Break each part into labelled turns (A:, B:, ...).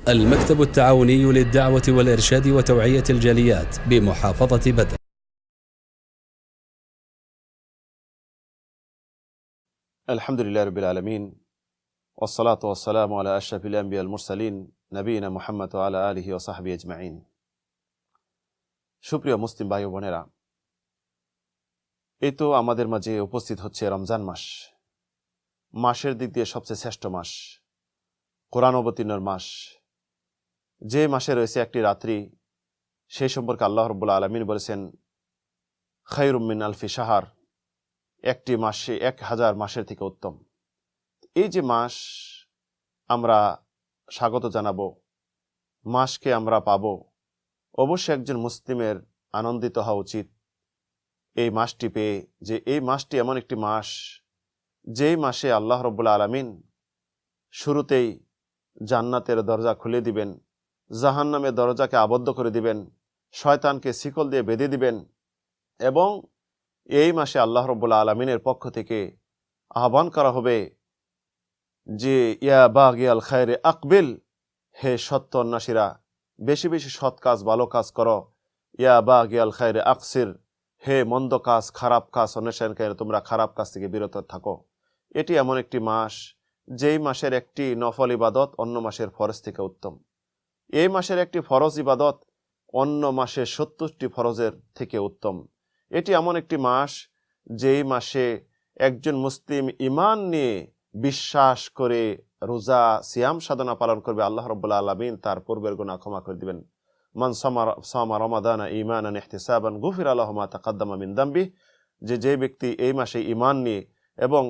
A: المكتب التعاوني للدعوة والإرشاد وتوعية الجاليات بمحافظة بدر.
B: الحمد لله رب العالمين، والصلاة والسلام على أشرف الأنبياء المرسلين نبينا মুহাম্মদ ওয়া আলা আলিহি ওয়া সাহবিহি আজমাইন। সুপ্রিয় মুসলিম ভাই ও বোনেরা, এই তো আমাদের মাঝে উপস্থিত হচ্ছে রমজান মাস। মাসের দিক দিয়ে সবচেয়ে শ্রেষ্ঠ মাস, কোরআন অবতীর্ণের মাস। যে মাসে রয়েছে একটি রাত্রি, সেই সম্পর্কে আল্লাহ রাব্বুল আলামিন বলেছেন খায়রুম মিন আলফি শাহর, একটি মাসে 1000 মাসের থেকে উত্তম। এই যে মাস আমরা স্বাগত জানাবো, মাসকে আমরা পাবো, অবশ্যই একজন মুসলিমের আনন্দিত হওয়া উচিত এই মাসটি পেয়ে, যে এই মাসটি এমন একটি মাস যেই মাসে আল্লাহ রাব্বুল আলামিন শুরুতেই জান্নাতের দরজা খুলে দিবেন, জাহান্নামের দরজাকে আবদ্ধ করে দিবেন, শয়তানকে শিকল দিয়ে বেঁধে দিবেন, এবং এই মাসে আল্লাহ রাব্বুল আলামিনের পক্ষ থেকে আহ্বান করা হবে যে ইয়া বাগিয়াল খায়রে আকবিল, হে সত্য অন্বেষীরা বেশি বেশি সৎ কাজ ভালো কাজ করো। ইয়া বাগিয়াল খায়রে আকসির, হে মন্দ কাজ খারাপ কাজ অন্বেষণকারী তোমরা খারাপ কাজ থেকে বিরত থাকো। এটি এমন একটি মাস যেই মাসের একটি নফল ইবাদত অন্য মাসের ফরজ থেকে উত্তম। এই মাসের একটি ফরজ ইবাদত অন্য মাসের 70টি ফরজের থেকে উত্তম। এটি এমন একটি মাস যেই মাসে একজন মুসলিম ঈমান নিয়ে বিশ্বাস করে রোজা সিয়াম সাধনা পালন করবে, আল্লাহ রাব্বুল আলামিন তার পূর্বের গুনাহ ক্ষমা করে দিবেন। মান সামা রমাদানা ঈমানান ইহতিসাবান গুফিরা লাহু মা তাকাদ্দামা মিন যামবি, যে ব্যক্তি এই মাসে ঈমান নিয়ে এবং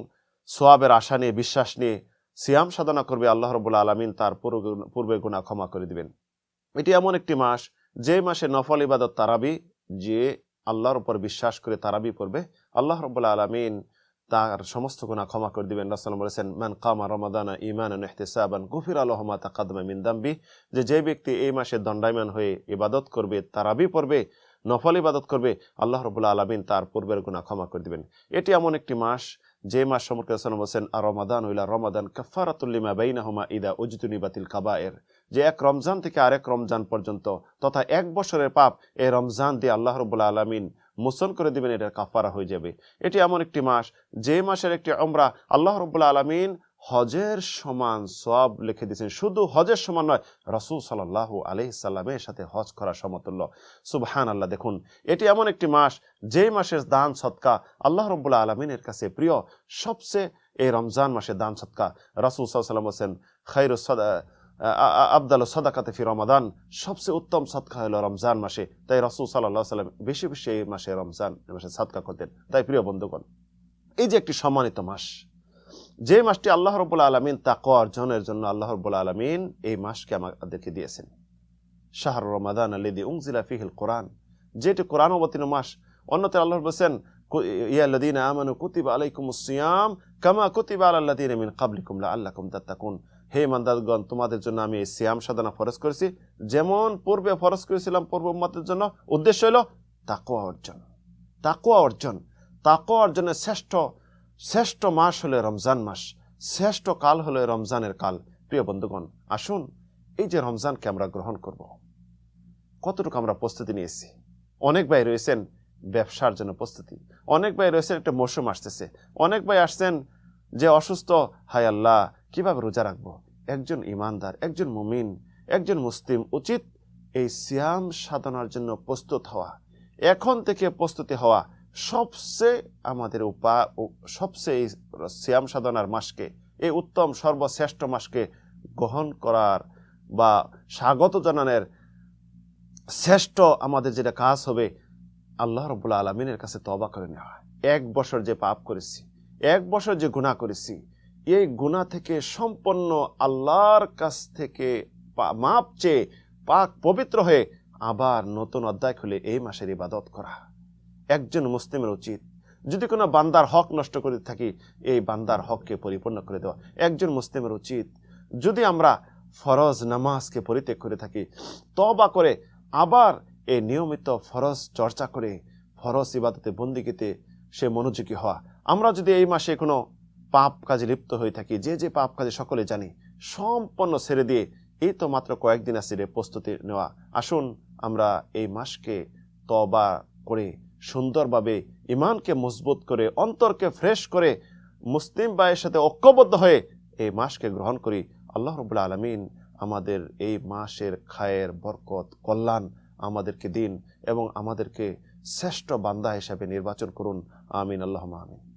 B: সওয়াবের আশা নিয়ে বিশ্বাস নিয়ে সিয়াম সাধনা করবে, আল্লাহ রাব্বুল আলামিন তার পূর্বের গুনাহ ক্ষমা করে দিবেন। এটি এমন একটি মাস যে মাসে নফল ইবাদত তারাবি, যে আল্লাহর উপর বিশ্বাস করে তারাবি পড়বে, আল্লাহ রাব্বুল আলামিন তার সমস্ত গুনাহ ক্ষমা করে দিবেন। রাসূল বলেছেন মান কামা রমাদানা ঈমানান ইহতিসাবান গুফিরা লাহু মা তাকাদ্দামা মিন যামবি, যে ব্যক্তি এই মাসে দণ্ডায়মান হয়ে ইবাদত করবে, তারাবি পড়বে, নফল ইবাদত করবে, আল্লাহ রাব্বুল আলামিন তার পূর্বের গুনাহ ক্ষমা করে দিবেন। এটি এমন একটি মাস যে মাস সম্পর্কে রাসূল বলেছেন আর রমাদান ইলা রমাদান কাফারাতুল লিমা বাইনাহুমা ইদা উজতুনিবাতিল কাবায়ের, যে এক রমজান থেকে আরেক রমজান পর্যন্ত তথা এক বছরের পাপ এই রমজান দিয়ে আল্লাহ রাব্বুল আলামিন মোচন করে দিবেন, এটার কাফারা হয়ে যাবে। এটি এমন একটি মাস যে মাসের একটি উমরা আল্লাহ রাব্বুল আলামিন হজের সমান সওয়াব লিখে দিয়েছেন। শুধু হজের সমান নয়, রাসূল সাল্লাল্লাহু আলাইহি সাল্লামের সাথে হজ করা সমতুল্য। সুবহানাল্লাহ। দেখুন, এটি এমন একটি মাস যেই মাসের দান সদকা আল্লাহ রাব্বুল আলামিনের কাছে প্রিয়। সবচেয়ে এই রমজান মাসে দান সদকা, রাসূল সাল্লাল্লাহু আলাইহি ওয়াসাল্লাম বলেন খায়রুস আফদালুস সাদাকাতি ফি রমাদান, সবচেয়ে উত্তম সদকা হলো রমজান মাসে। তাই রাসূল সাল্লাল্লাহু আলাইহি ওয়াসাল্লাম বেশি বেশি এই মাসে রমজান মাসে সদকা করতেন। তাই প্রিয় বন্ধুগণ, এই যে একটি সম্মানিত মাস, যে মাসটি আল্লাহ রাব্বুল আলামিন তাকওয়া অর্জনের জন্য আল্লাহ রাব্বুল আলামিন এই মাসকে আমাদেরকে দিয়েছেন। শাহরু রমাদান আল্লাযী উনজিলা ফীহিল কুরআন, যেটি কোরআন অবতীর্ণ মাস। অন্যত্র আল্লাহ বলেছেন ইয়া আল্লাযীনা আমানু কুতিবা আলাইকুমুস সিয়াম কামা কুতিবা আলাল লাযীনা মিন ক্বাবলিকুম লাআল্লাকুম তাত্তাকুন, হে ইমানদারগণ তোমাদের জন্য আমি এই সিয়াম সাধনা ফরজ করেছি যেমন পূর্বে ফরজ করেছিলাম পূর্ব উম্মতের জন্য। উদ্দেশ্য হলো তাকওয়া অর্জন। তাকওয়া অর্জন, তাকওয়া অর্জনের শ্রেষ্ঠ মাস হলো রমজান মাস, শ্রেষ্ঠ কাল হলো রমজানের কাল। প্রিয় বন্ধুগণ, আসুন এই যে রমজানকে আমরা গ্রহণ করব, কতটুকু আমরা প্রস্তুতি নিয়েছি। অনেক ভাই রয়েছেন ব্যবসার জন্য প্রস্তুতি, অনেক ভাই রয়েছেন একটা মৌসুম আসতেছে, অনেক ভাই আসছেন যে অসুস্থ, হায় আল্লাহ কিভাবে রোজা রাখবো। একজন ইমানদার, একজন মুমিন, একজন মুসলিম উচিত এই সিয়াম সাধনার জন্য প্রস্তুত হওয়া, এখন থেকে প্রস্তুতি হওয়া। সবচেয়ে আমাদের সবচেয়ে এই সিয়াম সাধনার মাসকে, এই উত্তম সর্বশ্রেষ্ঠ মাসকে গ্রহণ করার বা স্বাগত জানানোর শ্রেষ্ঠ আমাদের যেটা কাজ হবে, আল্লাহ রাব্বুল আলামিনের কাছে তওবা করে নেওয়া। এক বছর যে পাপ করেছি, এক বছর যে গুনাহ করেছি, এই গুনাহ থেকে সম্পূর্ণ আল্লাহর কাছ থেকে মাপ চেয়ে পাক পবিত্র হয়ে আবার নতুন অধ্যায় খুলে এই মাসের ইবাদত করা একজন মুসলিমের উচিত। যদি কোনো বান্দার হক নষ্ট করে থাকি, এই বান্দার হককে পরিপূর্ণ করে দেওয়া একজন মুসলিমের উচিত। যদি আমরা ফরজ নামাজকে পরিত্যাগ করে থাকি, তওবা করে আবার এই নিয়মিত ফরজ চর্চা করে ফরজ ইবাদতে বন্দিগিতে সে মনোযোগী হওয়া। আমরা যদি এই মাসে কোনো পাপ কাজে লিপ্ত হয়ে থাকি, যে পাপ কাজে সকলে জানি, সম্পূর্ণ ছেড়ে দিয়ে এই তো মাত্র কয়েকদিন আছে রে প্রস্তুতি নেওয়া। আসুন আমরা এই মাসকে তওবা করে সুন্দরভাবে ঈমানকে মজবুত করে অন্তরকে ফ্রেশ করে মুসলিম ভাইয়ের সাথে ঐক্যবদ্ধ হয়ে এই মাসকে গ্রহণ করি। আল্লাহ রাব্বুল আলামিন আমাদের এই মাসের খায়ের বরকত কল্যাণ আমাদেরকে দিন এবং আমাদেরকে শ্রেষ্ঠ বান্দা হিসাবে নির্বাচন করুন। আমিন, আল্লাহুম্মা আমিন।